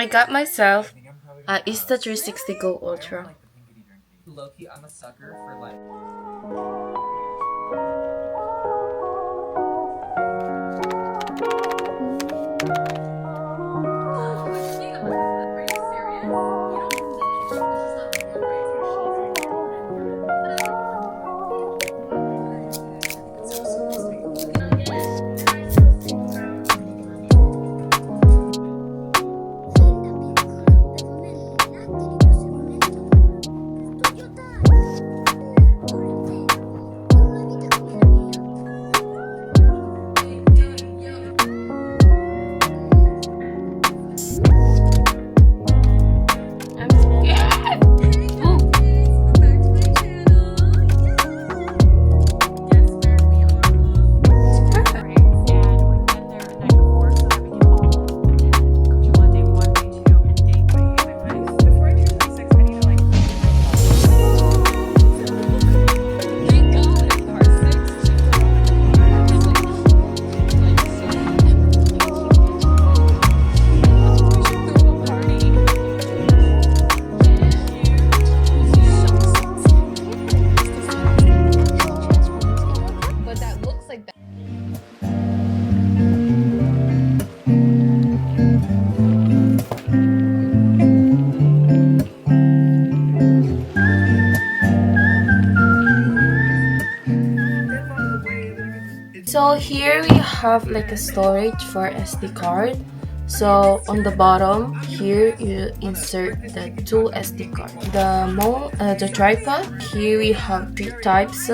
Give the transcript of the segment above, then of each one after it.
I got myself a Insta360 Go Ultra. Low-key, I'm a sucker for like. So here we have like a storage for SD card. So on the bottom here you insert the two SD card. The tripod here we have two types.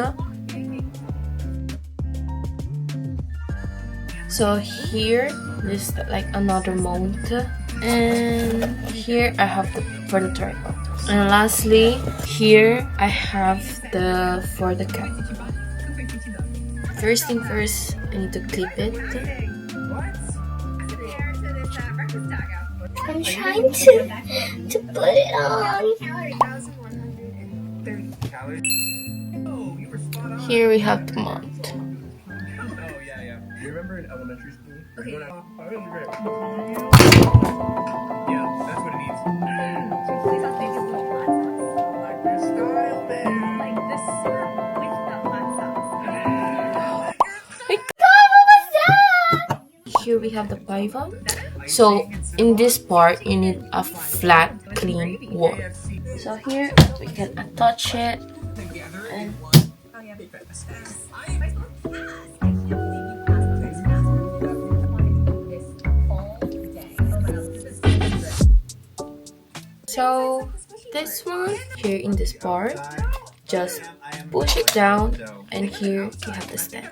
So here is like another mount, and here I have for the tripod. And lastly here I have the for the cap. First thing first, I need to clip it. I'm trying to put it on. Here we have the mount. You remember in elementary school? Okay. Yeah, that's what it needs. Please don't make it little hot sauce. Like your style, man. Like this syrup with the hot sauce. Here we have the pivot. So in this part you need a flat, clean wall. So here we can attach it. And so this one here in this part, just push it down, and here you have the stand.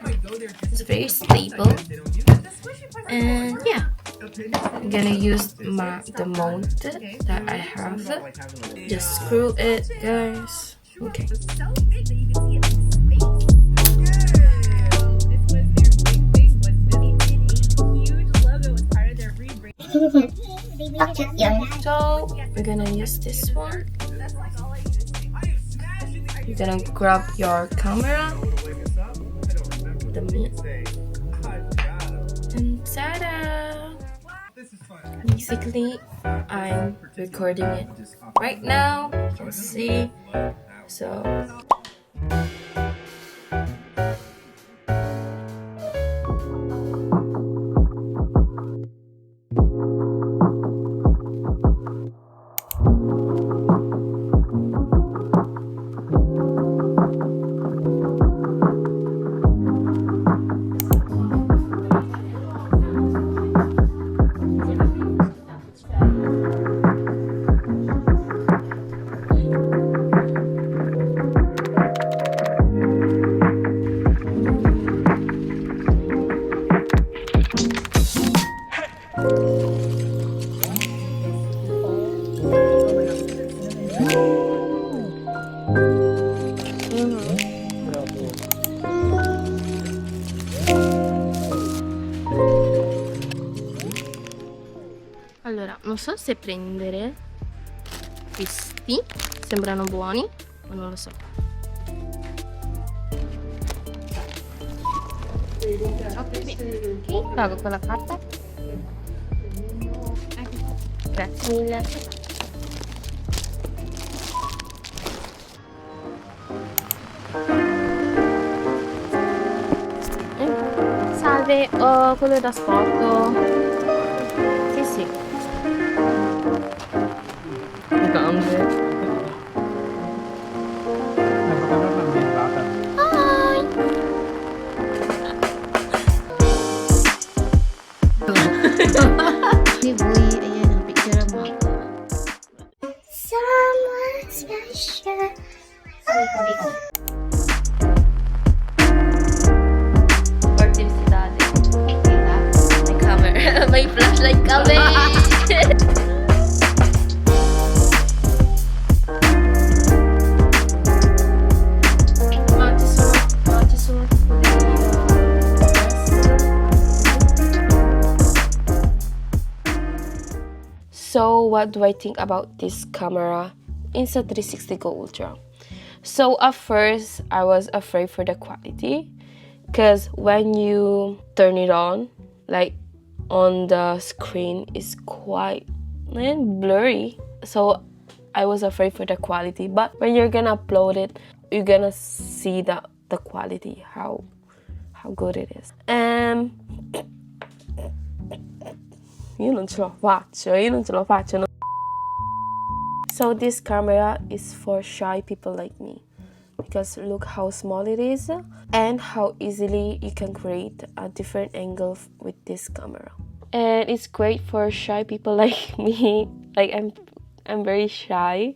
It's very stable, and yeah, I'm gonna use the mount that I have. Just screw it, guys. Okay. So we're gonna use this one. You're gonna grab your camera, the meat, and ta-da! Basically, I'm recording it right now. You can see. So. Allora, non so se prendere questi, sembrano buoni, ma non lo so. Ok, pago con la carta. Grazie mille. Salve, ho quello da sporto. Sì, sì. Grande. Di voi, ayan ang picture mo ako. Someone special. Or team si daddy. May camera. May flashlight kami. So what do I think about this camera, Insta360 Go Ultra? So at first I was afraid for the quality, because when you turn it on, like on the screen, is quite blurry. So I was afraid for the quality, but when you're gonna upload it, you're gonna see the quality, how good it is. Io non ce la faccio. No. So this camera is for shy people like me, because look how small it is and how easily you can create a different angle with this camera. And it's great for shy people like me. Like I'm very shy,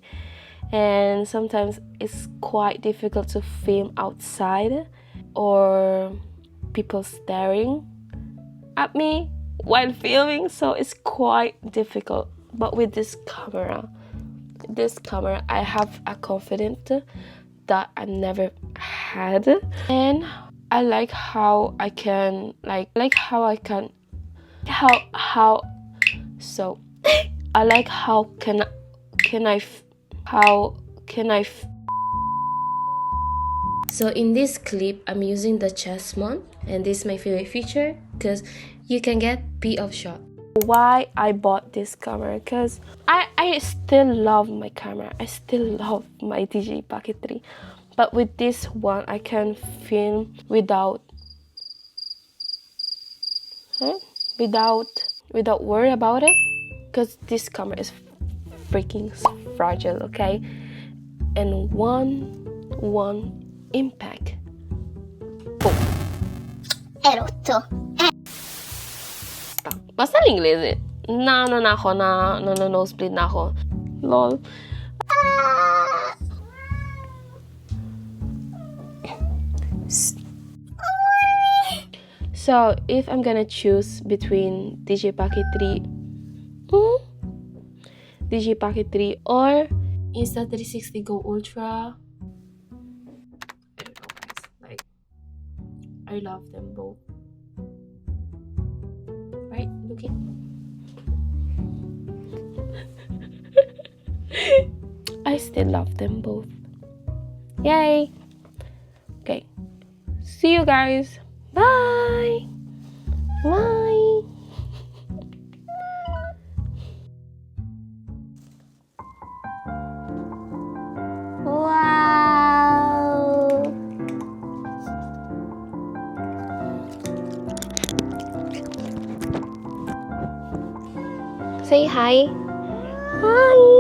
and sometimes it's quite difficult to film outside or people staring at me while filming, so it's quite difficult. But with this camera I have a confidence that I never had, and I like how I can so I like how so in this clip I'm using the chest mount, and this is my favorite feature because you can get P of shot. Why I bought this camera? Because I still love my camera. I still love my DJI Pocket 3. But with this one I can film without worry about it, because this camera is freaking fragile, okay? And one impact, boom. È rotto. Basta l'inglese. Na nosebleed na ako. Lol. So if I'm gonna choose between DJI Pocket 3 or Insta360 Go Ultra, I don't know guys, like I love them both. Right? Looking. I still love them both. Yay! Okay. See you guys. Bye! Bye! Wow. Say hi. Hi!